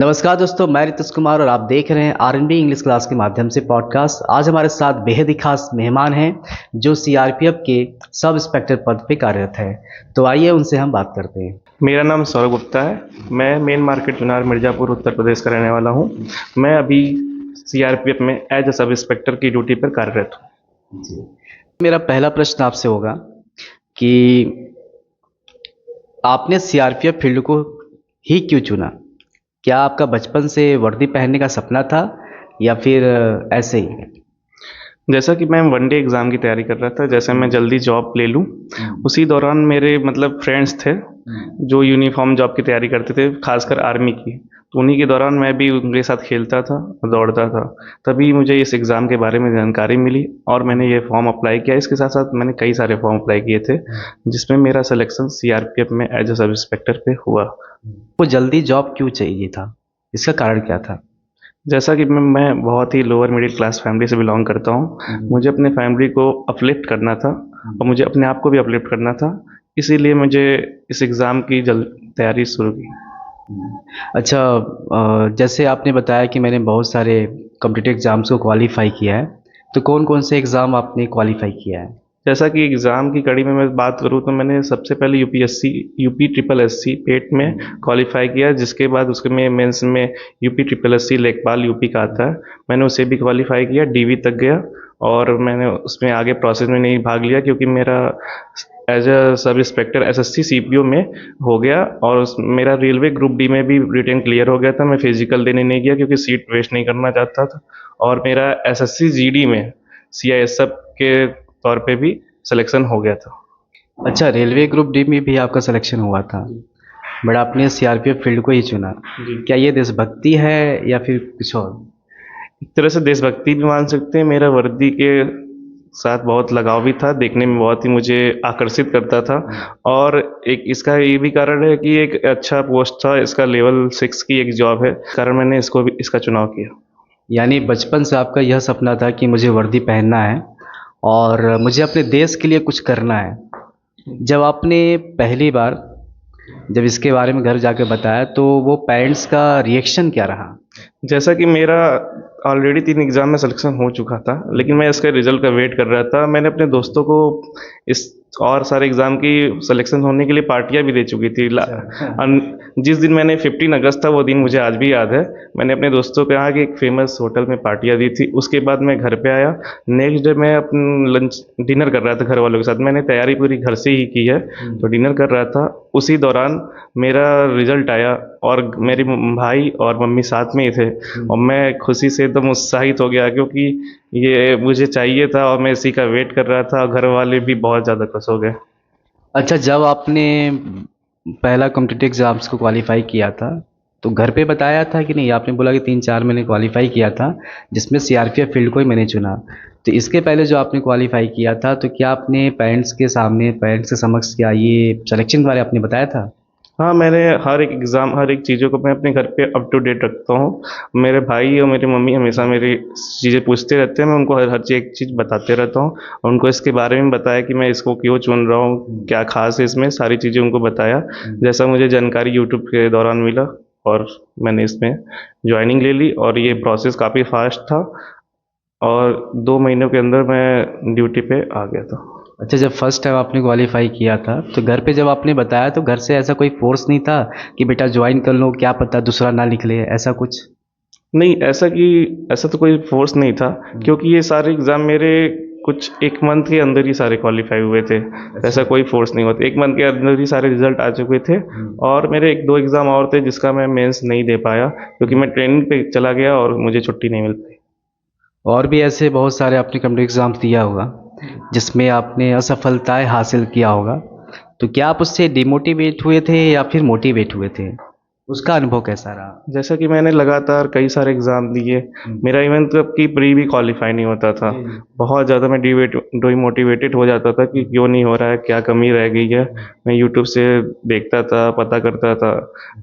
नमस्कार दोस्तों, मैं रितेश कुमार और आप देख रहे हैं आर&बी इंग्लिश क्लास के माध्यम से पॉडकास्ट। आज हमारे साथ बेहद ही खास मेहमान हैं जो सीआरपीएफ के सब इंस्पेक्टर पद पे कार्यरत है। तो आइए उनसे हम बात करते हैं। मेरा नाम सौरभ गुप्ता है। मैं मेन मार्केट चुनार मिर्ज़ापुर उत्तर प्रदेश का रहने वाला हूँ। मैं अभी सीआरपीएफ में एज अ सब इंस्पेक्टर की ड्यूटी पर कार्यरत हूँ। मेरा पहला प्रश्न आपसे होगा कि आपने सीआरपीएफ फील्ड को ही क्यों चुना? क्या आपका बचपन से वर्दी पहनने का सपना था या फिर ऐसे ही? जैसा कि मैं वनडे एग्ज़ाम की तैयारी कर रहा था, जैसे मैं जल्दी जॉब ले लूँ, उसी दौरान मेरे फ्रेंड्स थे जो यूनिफॉर्म जॉब की तैयारी करते थे, खासकर आर्मी की। तो उन्हीं के दौरान मैं भी उनके साथ खेलता था, दौड़ता था। तभी मुझे इस एग्ज़ाम के बारे में जानकारी मिली और मैंने ये फॉर्म अप्लाई किया। इसके साथ साथ मैंने कई सारे फॉर्म अप्लाई किए थे, जिसमें मेरा सिलेक्शन सीआरपीएफ में एज अ सब इंस्पेक्टर पे हुआ। वो जल्दी जॉब क्यों चाहिए था? इसका कारण क्या था? जैसा कि मैं बहुत ही लोअर मिडिल क्लास फैमिली से बिलोंग करता हूँ। मुझे अपने फैमिली को अपलिफ्ट करना था और मुझे अपने आप को भी अपलिफ्ट करना था। इसीलिए मुझे इस एग्ज़ाम की तैयारी शुरू की। अच्छा, जैसे आपने बताया कि मैंने बहुत सारे कॉम्पिटिटिव एग्ज़ाम्स को क्वालिफ़ाई किया है, तो कौन-कौन से एग्ज़ाम आपने क्वालिफ़ाई किया है? जैसा कि एग्ज़ाम की कड़ी में मैं बात करूँ तो मैंने सबसे पहले यूपी ट्रिपल एससी पेट में क्वालिफ़ाई किया, जिसके बाद उसके में मेंस में यूपी ट्रिपल एससी लेखपाल यूपी का आता है, मैंने उसे भी क्वालिफ़ाई किया, डीवी तक गया। और मैंने उसमें आगे प्रोसेस में नहीं भाग लिया क्योंकि मेरा as a sub inspector SSC CPO में हो गया और मेरा रेलवे ग्रुप डी में भी रिटन क्लियर हो गया था। मैं फिजिकल देने नहीं गया क्योंकि सीट वेस्ट नहीं करना चाहता था। और मेरा एसएससी जीडी में सीआईएसएफ के तौर पे भी सिलेक्शन हो गया था। अच्छा, रेलवे ग्रुप डी में भी आपका सिलेक्शन हुआ था, बट आपने सीआरपीएफ फील्ड को ही चुना। जी। क्या ये देशभक्ति है या फिर कुछ और? एक तरह से देशभक्ति भी मान सकते हैं। मेरा वर्दी के साथ बहुत लगाव भी था, देखने में बहुत ही मुझे आकर्षित करता था। और एक इसका ये भी कारण है कि एक अच्छा पोस्ट था, इसका लेवल 6 की एक जॉब है, इस कारण मैंने इसका चुनाव किया। यानी बचपन से आपका यह सपना था कि मुझे वर्दी पहनना है और मुझे अपने देश के लिए कुछ करना है। जब आपने पहली बार जब इसके बारे में घर जाके बताया तो वो पेरेंट्स का रिएक्शन क्या रहा? जैसा कि मेरा ऑलरेडी 3 एग्ज़ाम में सिलेक्शन हो चुका था, लेकिन मैं इसके रिज़ल्ट का वेट कर रहा था। मैंने अपने दोस्तों को इस और सारे एग्ज़ाम की सिलेक्शन होने के लिए पार्टियाँ भी दे चुकी थी। जिस दिन मैंने 15 अगस्त था, वो दिन मुझे आज भी याद है। मैंने अपने दोस्तों के यहाँ की एक फ़ेमस होटल में पार्टियाँ दी थी। उसके बाद मैं घर पे आया। नेक्स्ट डे मैं डिनर कर रहा था घर वालों के साथ। मैंने तैयारी पूरी घर से ही की है, तो डिनर कर रहा था। उसी दौरान मेरा रिज़ल्ट आया और मेरे भाई और मम्मी साथ में ही थे और मैं खुशी से एकदम उत्साहित हो गया क्योंकि ये मुझे चाहिए था और मैं इसी का वेट कर रहा था और घर वाले भी बहुत ज़्यादा खुश हो गए। अच्छा, जब आपने पहला कॉम्पिटिटिव एग्ज़ाम्स को क्वालिफ़ाई किया था, तो घर पे बताया था कि नहीं? आपने बोला कि 3-4 मैंने क्वालिफ़ाई किया था, जिसमें सीआरपीएफ फ़ील्ड को ही मैंने चुना। तो इसके पहले जो आपने क्वालिफ़ाई किया था, तो क्या आपने पेरेंट्स के सामने, पेरेंट्स के समक्ष क्या ये सिलेक्शन के बारे में आपने बताया था? हाँ, मैंने हर एक एग्ज़ाम, हर एक चीज़ों को मैं अपने घर पे अप टू डेट रखता हूँ। मेरे भाई और मेरी मम्मी हमेशा मेरी चीज़ें पूछते रहते हैं, मैं उनको हर एक चीज़ बताते रहता हूँ और उनको इसके बारे में बताया कि मैं इसको क्यों चुन रहा हूँ, क्या ख़ास है इसमें, सारी चीज़ें उनको बताया। जैसा मुझे जानकारी यूट्यूब के दौरान मिला और मैंने इसमें जॉइनिंग ले ली और ये प्रोसेस काफ़ी फ़ास्ट था और 2 महीनों के अंदर मैं ड्यूटी पे आ गया था। अच्छा, जब फर्स्ट टाइम आपने क्वालिफ़ाई किया था, तो घर पे जब आपने बताया तो घर से ऐसा कोई फ़ोर्स नहीं था कि बेटा जॉइन कर लो, क्या पता दूसरा ना निकले, ऐसा कुछ? नहीं, ऐसा तो कोई फ़ोर्स नहीं था क्योंकि ये सारे एग्ज़ाम मेरे कुछ 1 मंथ के अंदर ही सारे क्वालीफ़ाई हुए थे। ऐसा कोई फ़ोर्स नहीं हुआ था। 1 मंथ के अंदर ही सारे रिज़ल्ट आ चुके थे और मेरे 1-2 एग्ज़ाम और थे जिसका मैं मेंस नहीं दे पाया क्योंकि मैं ट्रेनिंग पे चला गया और मुझे छुट्टी नहीं मिल पाई। और भी ऐसे बहुत सारे आपने कॉम्पिटिटिव एग्ज़ाम्स दिया होगा, जिसमें आपने असफलताएँ हासिल किया होगा। तो क्या आप उससे डिमोटिवेट हुए थे या फिर मोटिवेट हुए थे? उसका अनुभव कैसा रहा? जैसा कि मैंने लगातार कई सारे एग्ज़ाम दिए, मेरा इवन तक कि प्री भी क्वालीफ़ाई नहीं होता था। बहुत ज़्यादा मैं डिमोटिवेटेड हो जाता था कि क्यों नहीं हो रहा है, क्या कमी रह गई है। मैं यूट्यूब से देखता था, पता करता था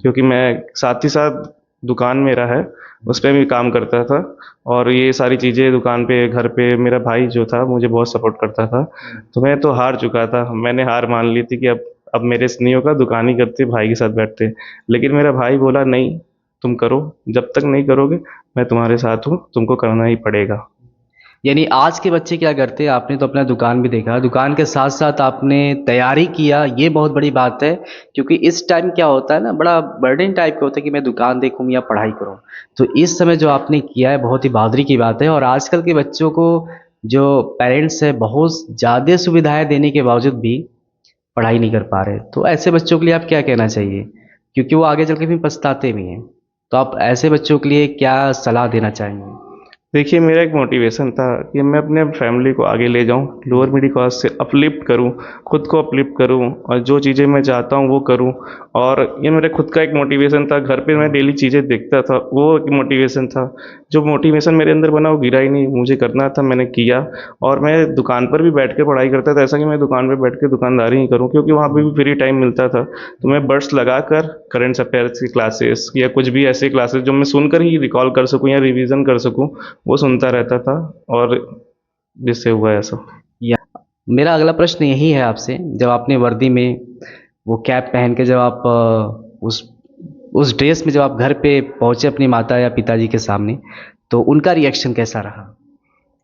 क्योंकि मैं साथ ही साथ दुकान मेरा है, उस पे भी काम करता था और ये सारी चीज़ें दुकान पे, घर पे मेरा भाई जो था मुझे बहुत सपोर्ट करता था। तो मैं तो हार चुका था। मैंने हार मान ली थी कि अब मेरे से नहीं होगा, दुकान ही करते, भाई के साथ बैठते। लेकिन मेरा भाई बोला नहीं, तुम करो, जब तक नहीं करोगे मैं तुम्हारे साथ हूँ, तुमको करना ही पड़ेगा। यानी आज के बच्चे क्या करते हैं, आपने तो अपना दुकान भी देखा, दुकान के साथ साथ आपने तैयारी किया, ये बहुत बड़ी बात है। क्योंकि इस टाइम क्या होता है ना, बड़ा बर्डन टाइप का होता है कि मैं दुकान देखूँ या पढ़ाई करूँ। तो इस समय जो आपने किया है बहुत ही बहादुरी की बात है। और आजकल के बच्चों को जो पेरेंट्स है बहुत ज़्यादा सुविधाएं देने के बावजूद भी पढ़ाई नहीं कर पा रहे, तो ऐसे बच्चों के लिए आप क्या कहना चाहिए? क्योंकि वो आगे चल के भी पछताते भी हैं। तो आप ऐसे बच्चों के लिए क्या सलाह देना चाहेंगे? देखिए, मेरा एक मोटिवेशन था कि मैं अपने फैमिली को आगे ले जाऊँ, लोअर मिडिल क्लास से अपलिफ्ट करूँ, खुद को अपलिफ्ट करूँ और जो चीज़ें मैं चाहता हूँ वो करूँ। और ये मेरा खुद का एक मोटिवेशन था, घर पे मैं डेली चीज़ें देखता था, वो एक मोटिवेशन था। जो मोटिवेशन मेरे अंदर बना वो गिरा ही नहीं, मुझे करना था, मैंने किया। और मैं दुकान पर भी बैठ के पढ़ाई करता था, ऐसा कि मैं दुकान पे बैठ के दुकानदारी ही करूँ, क्योंकि वहाँ पे भी फ्री टाइम मिलता था। तो मैं बड्स लगाकर करंट अफेयर्स की क्लासेस या कुछ भी ऐसे क्लासेस जो मैं सुनकर ही रिकॉल कर सकूँ या रिवीजन कर सकूँ, वो सुनता रहता था। और जिससे हुआ ऐसा। या मेरा अगला प्रश्न यही है आपसे, जब आपने वर्दी में वो कैप पहन के जब आप उस ड्रेस में जब आप घर पे पहुंचे अपनी माता या पिताजी के सामने, तो उनका रिएक्शन कैसा रहा?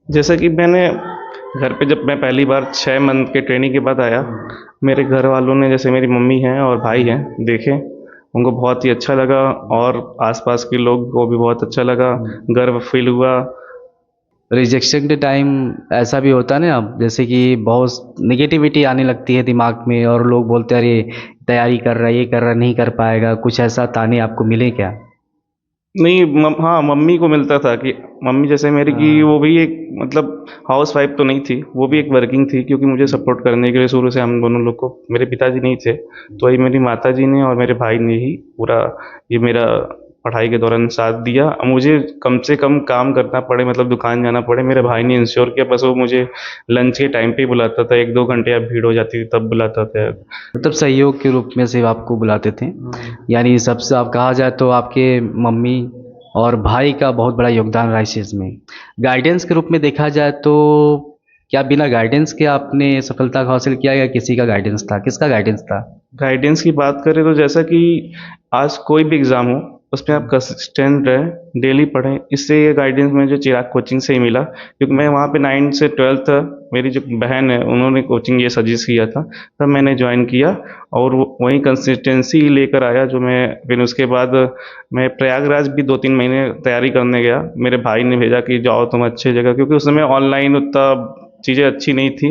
जैसा कि मैंने घर पे जब मैं पहली बार 6 मंथ के ट्रेनिंग के बाद आया, मेरे घर वालों ने, जैसे मेरी मम्मी हैं और भाई हैं, देखे, उनको बहुत ही अच्छा लगा। और आसपास के लोग को भी बहुत अच्छा लगा, गर्व फील हुआ। रिजेक्शन के टाइम ऐसा भी होता है ना, अब जैसे कि बहुत नेगेटिविटी आने लगती है दिमाग में और लोग बोलते हैं अरे तैयारी कर रहा है, ये कर रहा है, नहीं कर पाएगा, कुछ ऐसा ताने आपको मिले क्या? नहीं, हाँ, मम्मी को मिलता था कि मम्मी जैसे मेरी की वो भी एक मतलब हाउस वाइफ तो नहीं थी, वो भी एक वर्किंग थी, क्योंकि मुझे सपोर्ट करने के लिए शुरू से हम दोनों लोग को, मेरे पिताजी नहीं थे, तो वही मेरी माता जी ने और मेरे भाई ने ही पूरा ये मेरा पढ़ाई के दौरान साथ दिया। मुझे कम से कम काम करना पड़े, मतलब दुकान जाना पड़े, मेरे भाई ने इंश्योर किया। बस वो मुझे लंच के टाइम पे ही बुलाता था, 1-2 घंटे अब भीड़ हो जाती थी तब बुलाता था। मतलब सहयोग के रूप में से आपको बुलाते थे। यानी सबसे आप कहा जाए तो आपके मम्मी और भाई का बहुत बड़ा योगदान रहा इस चीज़ में। गाइडेंस के रूप में देखा जाए तो क्या बिना गाइडेंस के आपने सफलता को हासिल किया या किसी का गाइडेंस था? किसका गाइडेंस था? गाइडेंस की बात करें तो जैसा कि आज कोई भी एग्ज़ाम हो, उसमें आप कंसिस्टेंट रहें, डेली पढ़ें। इससे ये गाइडेंस मुझे चिराग कोचिंग से ही मिला, क्योंकि मैं वहाँ पे 9 से 12 था, मेरी जो बहन है उन्होंने कोचिंग ये सजेस्ट किया था, तब मैंने ज्वाइन किया। और वही कंसिस्टेंसी लेकर आया, जो मैं फिर उसके बाद मैं प्रयागराज भी 2-3 महीने तैयारी करने गया। मेरे भाई ने भेजा कि जाओ तुम अच्छी जगह, क्योंकि उस समय ऑनलाइन उतना चीज़ें अच्छी नहीं थी,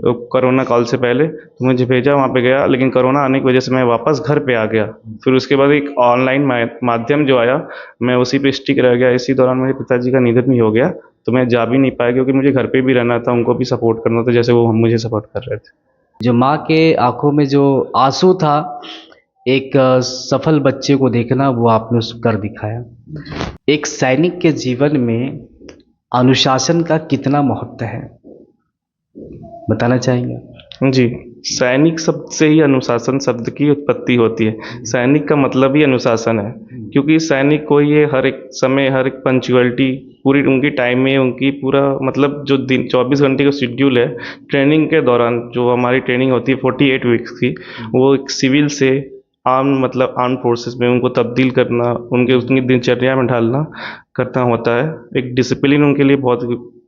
कोरोना काल से पहले, तो मुझे भेजा, वहाँ पे गया, लेकिन कोरोना आने की वजह से मैं वापस घर पे आ गया। फिर उसके बाद एक ऑनलाइन माध्यम जो आया, मैं उसी पे स्टिक रह गया। इसी दौरान मेरे पिताजी का निधन भी हो गया, तो मैं जा भी नहीं पाया, क्योंकि मुझे घर पे भी रहना था, उनको भी सपोर्ट करना था, जैसे वो हम मुझे सपोर्ट कर रहे थे। जो माँ के आँखों में जो आँसू था, एक सफल बच्चे को देखना, वो आपने उस कर दिखाया। एक सैनिक के जीवन में अनुशासन का कितना महत्व है, बताना चाहेंगे? जी, सैनिक शब्द से ही अनुशासन शब्द की उत्पत्ति होती है। सैनिक का मतलब ही अनुशासन है, क्योंकि सैनिक को ये हर एक समय, हर एक पंक्चुअलिटी, पूरी उनकी टाइम में, उनकी पूरा मतलब जो दिन 24 घंटे का शेड्यूल है, ट्रेनिंग के दौरान जो हमारी ट्रेनिंग होती है 48 वीक्स की, वो एक सिविल से आर्म मतलब आर्म फोर्सेस में उनको तब्दील करना, उनके उनकी दिनचर्या में ढालना करना होता है। एक डिसिप्लिन उनके लिए बहुत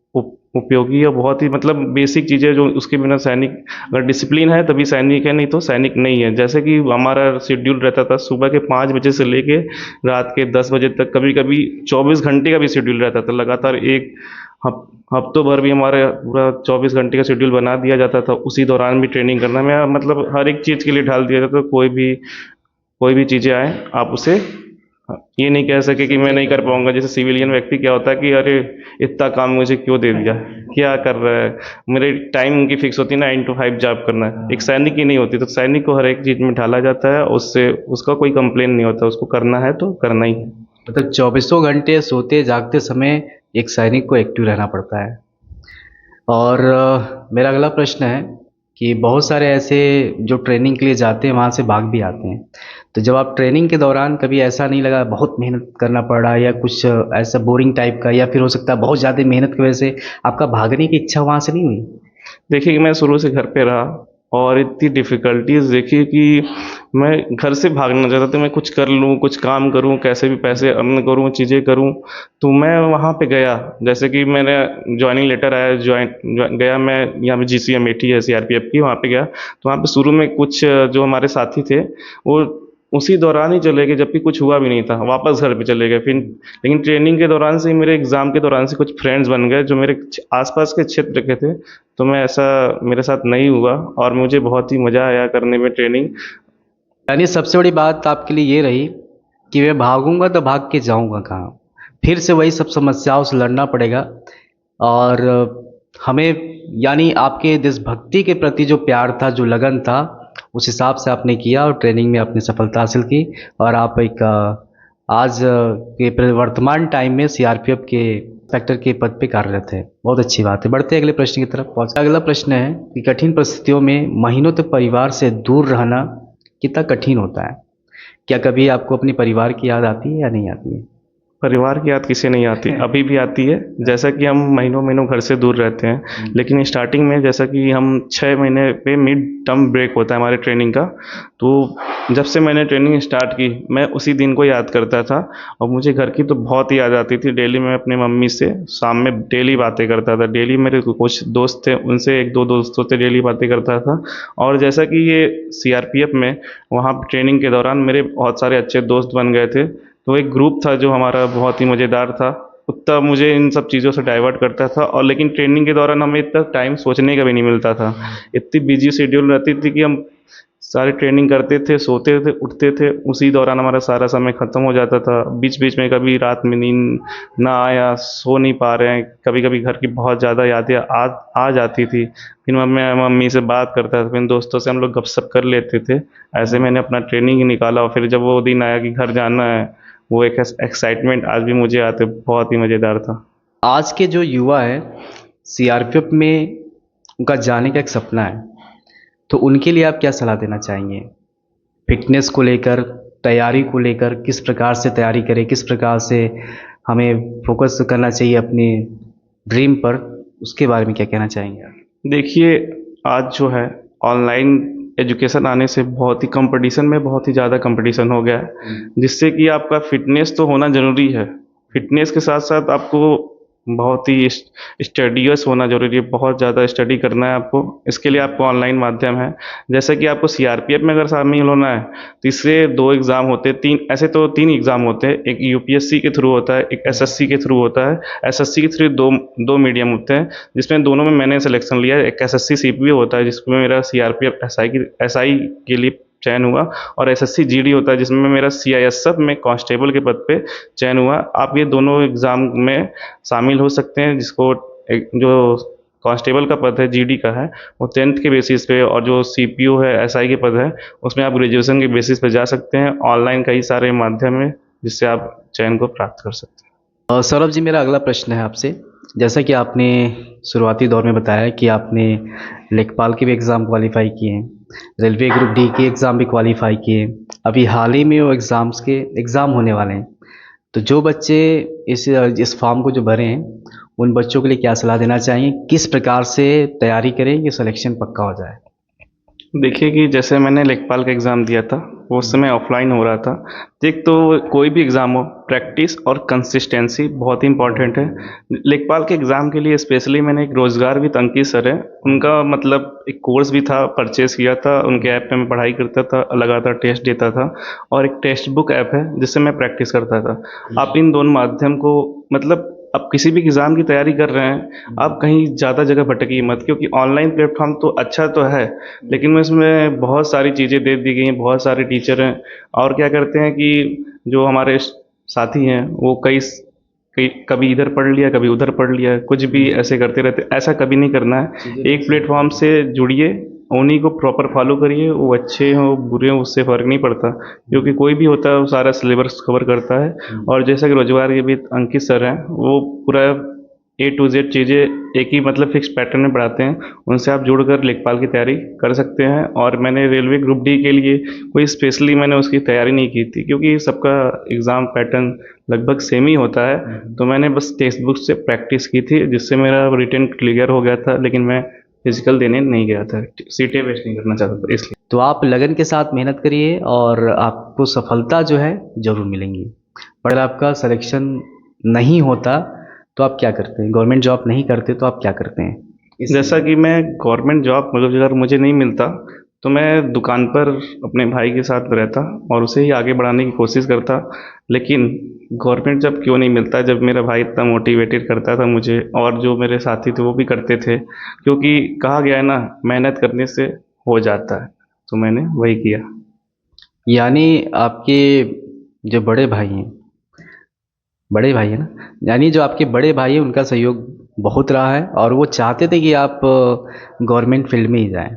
उपयोगी है, बहुत ही मतलब बेसिक चीज़ें, जो उसके बिना सैनिक, अगर डिसिप्लिन है तभी सैनिक है, नहीं तो सैनिक नहीं है। जैसे कि हमारा शेड्यूल रहता था सुबह के 5 बजे से लेके रात के 10 बजे तक, कभी कभी 24 घंटे का भी शेड्यूल रहता था लगातार। एक हफ्तों भर भी हमारे पूरा 24 घंटे का शेड्यूल बना दिया जाता था, उसी दौरान भी ट्रेनिंग करना। मैं मतलब हर एक चीज़ के लिए ढाल दिया जाता था। कोई भी चीज़ें आए, आप उसे ये नहीं कह सके कि मैं नहीं कर पाऊंगा। जैसे सिविलियन व्यक्ति क्या होता है कि अरे इतना काम मुझे क्यों दे दिया, क्या कर रहा है, मेरे टाइम उनकी फिक्स होती है, 9 to 5 जॉब करना है। एक सैनिक की नहीं होती, तो सैनिक को हर एक चीज़ में ढाला जाता है, उससे उसका कोई कंप्लेन नहीं होता, उसको करना है तो करना ही है। मतलब चौबीसों घंटे सोते जागते समय एक सैनिक को एक्टिव रहना पड़ता है। और मेरा अगला प्रश्न है कि बहुत सारे ऐसे जो ट्रेनिंग के लिए जाते हैं वहाँ से भाग भी आते हैं, तो जब आप ट्रेनिंग के दौरान कभी ऐसा नहीं लगा बहुत मेहनत करना पड़ रहा है या कुछ ऐसा बोरिंग टाइप का, या फिर हो सकता है बहुत ज़्यादा मेहनत की वजह से आपका भागने की इच्छा वहाँ से नहीं हुई? देखिए कि मैं शुरू से घर पे रहा और इतनी डिफ़िकल्टीज़ देखी कि मैं घर से भागना चाहता था, मैं कुछ कर लूँ, कुछ काम करूँ, कैसे भी पैसे अर्न करूँ, चीज़ें करूँ। तो मैं वहाँ पे गया, जैसे कि मैंने जॉइनिंग लेटर आया, गया मैं, यहाँ पे जीसी अमेठी है सीआरपीएफ की, वहाँ पे गया। तो वहाँ पे शुरू में कुछ जो हमारे साथी थे, वो उसी दौरान ही चले गए, जबकि कुछ हुआ भी नहीं था, वापस घर पे चले गए फिर। लेकिन ट्रेनिंग के दौरान से ही, मेरे एग्ज़ाम के दौरान से कुछ फ्रेंड्स बन गए जो मेरे आसपास के क्षेत्र के थे। तो मैं ऐसा मेरे साथ नहीं हुआ, और मुझे बहुत ही मज़ा आया करने में ट्रेनिंग। यानी सबसे बड़ी बात आपके लिए ये रही कि मैं भागूंगा तो भाग के जाऊंगा कहाँ, फिर से वही सब समस्याओं से लड़ना पड़ेगा। और हमें, यानी आपके देशभक्ति के प्रति जो प्यार था, जो लगन था, उस हिसाब से आपने किया और ट्रेनिंग में आपने सफलता हासिल की। और आप एक आज के वर्तमान टाइम में सीआरपीएफ के इंस्पेक्टर के पद पे कार्यरत है। बहुत अच्छी बात है। बढ़ते हैं अगले प्रश्न की तरफ। पहुंचे अगला प्रश्न है कि कठिन परिस्थितियों में महीनों तक परिवार से दूर रहना कितना कठिन होता है? क्या कभी आपको अपने परिवार की याद आती है या नहीं आती है? परिवार की याद किसे नहीं आती, अभी भी आती है। जैसा कि हम महीनों महीनों घर से दूर रहते हैं, लेकिन स्टार्टिंग में जैसा कि हम 6 महीने पे मिड टर्म ब्रेक होता है हमारे ट्रेनिंग का, तो जब से मैंने ट्रेनिंग स्टार्ट की, मैं उसी दिन को याद करता था। और मुझे घर की तो बहुत ही याद आती थी। डेली मैं अपनी मम्मी से शाम में डेली बातें करता था। डेली मेरे कुछ दोस्त थे, उनसे एक दो दोस्तों से डेली बातें करता था। और जैसा कि ये सीआरपीएफ में, वहाँ ट्रेनिंग के दौरान मेरे बहुत सारे अच्छे दोस्त बन गए थे। तो एक ग्रुप था जो हमारा बहुत ही मज़ेदार था। उतना मुझे इन सब चीज़ों से डाइवर्ट करता था। और लेकिन ट्रेनिंग के दौरान हमें इतना टाइम सोचने का भी नहीं मिलता था। इतनी बिजी शेड्यूल रहती थी कि हम सारी ट्रेनिंग करते थे, सोते थे, उठते थे, उसी दौरान हमारा सारा समय ख़त्म हो जाता था। बीच बीच में कभी रात में नींद ना आया, सो नहीं पा रहे हैं, कभी कभी घर की बहुत ज़्यादा यादें आ जाती थी। फिर मैं मम्मी से बात करता था, फिर दोस्तों से हम लोग गपशप कर लेते थे। ऐसे मैंने अपना ट्रेनिंग ही निकाला। और फिर जब वो दिन आया कि घर जाना है, वो एक एक्साइटमेंट आज भी मुझे आते, बहुत ही मज़ेदार था। आज के जो युवा है, सीआरपीएफ में उनका जाने का एक सपना है, तो उनके लिए आप क्या सलाह देना चाहेंगे? फिटनेस को लेकर, तैयारी को लेकर, किस प्रकार से तैयारी करें, किस प्रकार से हमें फोकस करना चाहिए अपने ड्रीम पर, उसके बारे में क्या कहना चाहेंगे आप? देखिए, आज जो है ऑनलाइन एजुकेशन आने से बहुत ही कंपटीशन में बहुत ही ज़्यादा कंपटीशन हो गया है, जिससे कि आपका फिटनेस तो होना ज़रूरी है। फिटनेस के साथ साथ आपको बहुत ही स्टडियस होना ज़रूरी है। बहुत ज़्यादा स्टडी करना है आपको। इसके लिए आपको ऑनलाइन माध्यम है। जैसे कि आपको सीआरपीएफ में अगर शामिल होना है, तो इससे 2 एग्ज़ाम होते हैं, 3, ऐसे तो 3 एग्ज़ाम होते हैं। एक यूपीएससी के थ्रू होता है, एक एसएससी के थ्रू होता है। एसएससी के थ्रू दो मीडियम होते हैं, जिसमें दोनों में मैंने सिलेक्शन लिया है। एक एसएससी सीपीओ होता है, जिसमें मेरा सीआरपीएफ एसआई के लिए चयन हुआ। और एसएससी जीडी होता है, जिसमें मेरा सीआईएसएफ में कांस्टेबल के पद पे चयन हुआ। आप ये दोनों एग्ज़ाम में शामिल हो सकते हैं। जिसको जो कांस्टेबल का पद है, जीडी का है, वो 10th के बेसिस पे, और जो सीपीओ है, एसआई के पद है, उसमें आप ग्रेजुएशन के बेसिस पे जा सकते हैं। ऑनलाइन कई सारे माध्यम है जिससे आप चयन को प्राप्त कर सकते हैं। सौरभ जी, मेरा अगला प्रश्न है आपसे। जैसा कि आपने शुरुआती दौर में बताया कि आपने लेखपाल के भी एग्ज़ाम क्वालिफाई किए हैं, रेलवे ग्रुप डी के एग्ज़ाम भी क्वालिफाई किए, अभी हाल ही में वो एग्ज़ाम होने वाले हैं। तो जो बच्चे इस फॉर्म को जो भरे हैं, उन बच्चों के लिए क्या सलाह देना चाहिए? किस प्रकार से तैयारी करें कि सिलेक्शन पक्का हो जाए? देखिए कि जैसे मैंने लेखपाल का एग्ज़ाम दिया था, वो उस समय ऑफलाइन हो रहा था। एक तो कोई भी एग्ज़ाम हो, प्रैक्टिस और कंसिस्टेंसी बहुत ही इंपॉर्टेंट है। लेखपाल के एग्ज़ाम के लिए स्पेशली मैंने एक रोज़गार विद अंकित सर है, उनका मतलब एक कोर्स भी था, परचेज़ किया था। उनके ऐप पे मैं पढ़ाई करता था, लगातार टेस्ट देता था। और एक टेक्स्ट बुक ऐप है जिससे मैं प्रैक्टिस करता था। आप इन दोनों माध्यम को, मतलब आप किसी भी एग्ज़ाम की तैयारी कर रहे हैं, आप कहीं ज़्यादा जगह भटकिए मत। क्योंकि ऑनलाइन प्लेटफॉर्म तो अच्छा तो है, लेकिन उसमें बहुत सारी चीज़ें दे दी गई हैं, बहुत सारे टीचर हैं। और क्या करते हैं कि जो हमारे साथी हैं, वो कई कभी इधर पढ़ लिया, कभी उधर पढ़ लिया, कुछ भी ऐसे करते रहते। ऐसा कभी नहीं करना है। एक प्लेटफॉर्म से जुड़िए, उन्हीं को प्रॉपर फॉलो करिए। वो अच्छे हों बुरे हों, उससे फ़र्क नहीं पड़ता, क्योंकि कोई भी होता है वो सारा सिलेबस कवर करता है। और जैसा कि रोजगार के भी अंकित सर हैं, वो पूरा ए टू जेड चीज़ें एक ही मतलब फिक्स पैटर्न में पढ़ाते हैं। उनसे आप जुड़कर लेखपाल की तैयारी कर सकते हैं। और मैंने रेलवे ग्रुप डी के लिए कोई स्पेशली मैंने उसकी तैयारी नहीं की थी, क्योंकि सबका एग्ज़ाम पैटर्न लगभग सेम ही होता है। तो मैंने बस टेक्स्ट बुक से प्रैक्टिस की थी, जिससे मेरा रिटन क्लियर हो गया था। लेकिन मैं फिजिकल देने नहीं गया था, सीटें वेस्ट नहीं करना चाहता था इसलिए। तो आप लगन के साथ मेहनत करिए और आपको सफलता जो है ज़रूर मिलेंगी। पर अगर आपका सिलेक्शन नहीं होता तो आप क्या करते हैं? गवर्नमेंट जॉब नहीं करते तो आप क्या करते हैं? जैसा कि मैं गवर्नमेंट जॉब मतलब अगर मुझे नहीं मिलता तो मैं दुकान पर अपने भाई के साथ रहता और उसे ही आगे बढ़ाने की कोशिश करता। लेकिन गवर्नमेंट जॉब क्यों नहीं मिलता जब मेरा भाई इतना मोटिवेटेड करता था मुझे, और जो मेरे साथी थे वो भी करते थे, क्योंकि कहा गया है ना, मेहनत करने से हो जाता है। तो मैंने वही किया। यानी आपके जो बड़े भाई हैं ना, यानी जो आपके बड़े भाई हैं उनका सहयोग बहुत रहा है और वो चाहते थे कि आप गवर्नमेंट फील्ड में ही जाएं।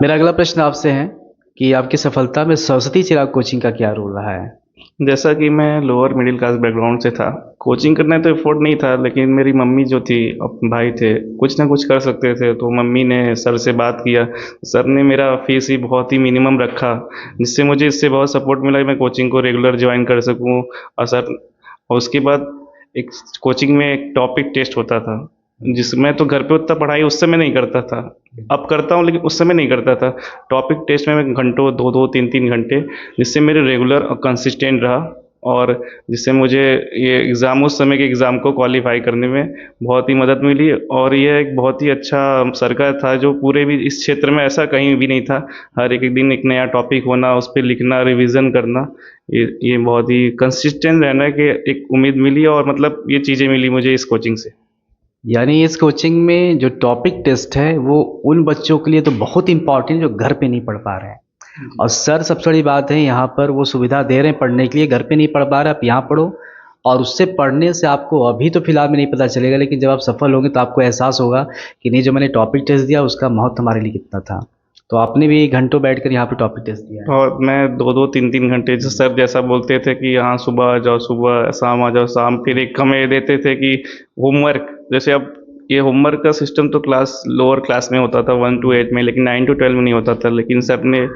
मेरा अगला प्रश्न आपसे है कि आपकी सफलता में सरस्वती चिराग कोचिंग का क्या रोल रहा है? जैसा कि मैं लोअर मिडिल क्लास बैकग्राउंड से था, कोचिंग करना तो अफोर्ड नहीं था, लेकिन मेरी मम्मी जो थी, भाई थे, कुछ ना कुछ कर सकते थे, तो मम्मी ने सर से बात किया। सर ने मेरा फीस ही बहुत ही मिनिमम रखा, जिससे मुझे इससे बहुत सपोर्ट मिला कि मैं कोचिंग को रेगुलर ज्वाइन कर सकूं। और उसके बाद एक कोचिंग में एक टॉपिक टेस्ट होता था, जिसमें तो घर पे उतना पढ़ाई उस समय नहीं करता था, अब करता हूँ लेकिन उस समय नहीं करता था। टॉपिक टेस्ट में मैं घंटों 2-2 3-3 घंटे, जिससे मेरे रेगुलर और कंसिस्टेंट रहा, और जिससे मुझे ये एग्ज़ाम, उस समय के एग्ज़ाम को क्वालिफाई करने में बहुत ही मदद मिली। और यह एक बहुत ही अच्छा सर्कल था जो पूरे भी इस क्षेत्र में ऐसा कहीं भी नहीं था। हर एक एक दिन एक नया टॉपिक होना, उस पर लिखना, रिवीजन करना, ये बहुत ही कंसिस्टेंट रहना कि एक उम्मीद मिली, और मतलब ये चीज़ें मिली मुझे इस कोचिंग से। यानी इस कोचिंग में जो टॉपिक टेस्ट है वो उन बच्चों के लिए तो बहुत इंपॉर्टेंट जो घर पे नहीं पढ़ पा रहे हैं, और सर सबसे बड़ी बात है यहाँ पर वो सुविधा दे रहे हैं पढ़ने के लिए। घर पे नहीं पढ़ पा रहे आप यहाँ पढ़ो, और उससे पढ़ने से आपको अभी तो फिलहाल में नहीं पता चलेगा, लेकिन जब आप सफल होंगे तो आपको एहसास होगा कि नहीं, जो मैंने टॉपिक टेस्ट दिया उसका महत्व हमारे लिए कितना था। तो आपने भी घंटों बैठकर यहाँ पे टॉपिक टेस्ट दिया है। और मैं 2-2 3-3 घंटे, जो सर जैसा बोलते थे कि यहाँ सुबह आ जाओ सुबह, शाम आ जाओ शाम, फिर एक हमें देते थे कि होमवर्क, जैसे अब ये होमवर्क का सिस्टम तो क्लास लोअर क्लास में होता था 1 to 8 में, लेकिन 9 to 12 में नहीं होता था। लेकिन सर ने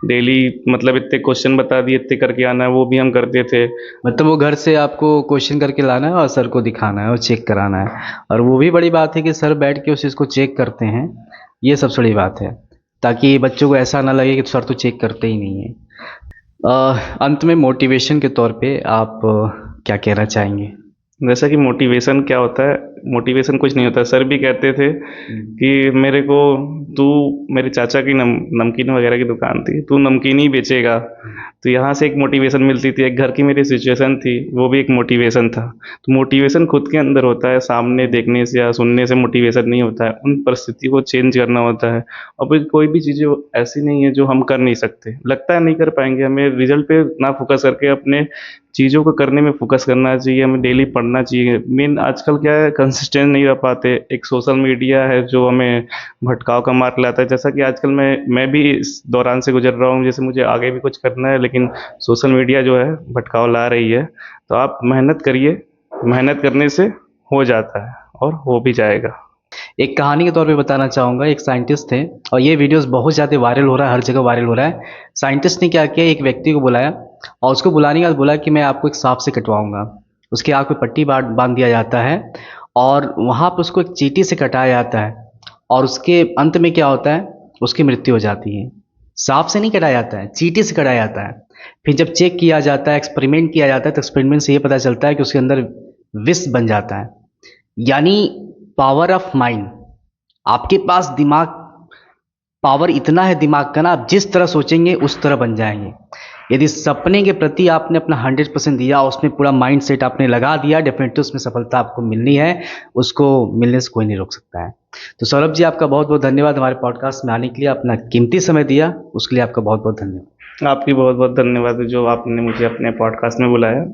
डेली मतलब इतने क्वेश्चन बता दिए, इतने करके आना है, वो भी हम करते थे। मतलब वो घर से आपको क्वेश्चन करके लाना है और सर को दिखाना है और चेक कराना है, और वो भी बड़ी बात है कि सर बैठ के उस चीज़ को चेक करते हैं। ये सबसे बड़ी बात है, ताकि बच्चों को ऐसा ना लगे कि सर तो चेक करते ही नहीं है। अंत में मोटिवेशन के तौर पे आप क्या कहना चाहेंगे? जैसा कि मोटिवेशन क्या होता है, मोटिवेशन कुछ नहीं होता। सर भी कहते थे कि मेरे को, तू, मेरे चाचा की नमकीन वगैरह की दुकान थी, तू नमकीन ही बेचेगा। तो यहाँ से एक मोटिवेशन मिलती थी। एक घर की मेरी सिचुएशन थी, वो भी एक मोटिवेशन था। तो मोटिवेशन खुद के अंदर होता है, सामने देखने से या सुनने से मोटिवेशन नहीं होता है, उन परिस्थिति को चेंज करना होता है। और फिर कोई भी चीज़ें ऐसी नहीं है जो हम कर नहीं सकते, लगता है नहीं कर पाएंगे, हमें रिजल्ट पे ना फोकस करके अपने चीज़ों को करने में फोकस करना चाहिए। हमें डेली पढ़ना चाहिए। मेन आजकल क्या है, कंसिस्टेंट नहीं रह पाते। एक सोशल मीडिया है जो हमें भटकाव का मार्ग लाता है। जैसा कि आजकल मैं भी इस दौरान से गुजर रहा हूँ, जैसे मुझे आगे भी कुछ करना है, लेकिन सोशल मीडिया जो है भटकाव ला रही है। तो आप मेहनत करिए, मेहनत करने से हो जाता है और हो भी जाएगा। एक कहानी के तौर पे बताना चाहूँगा। एक साइंटिस्ट थे, और ये वीडियोस बहुत ज़्यादा वायरल हो रहा है, हर जगह वायरल हो रहा है। साइंटिस्ट ने क्या किया, एक व्यक्ति को बुलाया और उसको बुलाने के बाद बोला कि मैं आपको एक सांप से कटवाऊंगा। उसके आँख पे पट्टी बांध दिया जाता है और वहाँ पर उसको एक चींटी से कटाया जाता है, और उसके अंत में क्या होता है, उसकी मृत्यु हो जाती है। सांप से नहीं कटाया जाता है, चींटी से कटाया जाता है। फिर जब चेक किया जाता है, एक्सपेरिमेंट किया जाता है, तो एक्सपेरिमेंट से ये पता चलता है कि उसके अंदर विष बन जाता है। यानी पावर ऑफ माइंड, आपके पास दिमाग, पावर इतना है दिमाग का ना, आप जिस तरह सोचेंगे उस तरह बन जाएंगे। यदि सपने के प्रति आपने अपना 100% दिया, उसमें पूरा माइंड सेट आपने लगा दिया, डेफिनेटली उसमें सफलता आपको मिलनी है। उसको मिलने से कोई नहीं रोक सकता है। तो सौरभ जी, आपका बहुत बहुत धन्यवाद हमारे पॉडकास्ट में आने के लिए, अपना कीमती समय दिया, उसके लिए आपका बहुत बहुत धन्यवाद। आपकी बहुत बहुत धन्यवाद जो आपने मुझे अपने पॉडकास्ट में बुलाया,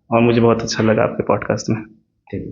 और मुझे बहुत अच्छा लगा आपके पॉडकास्ट में। ठीक है।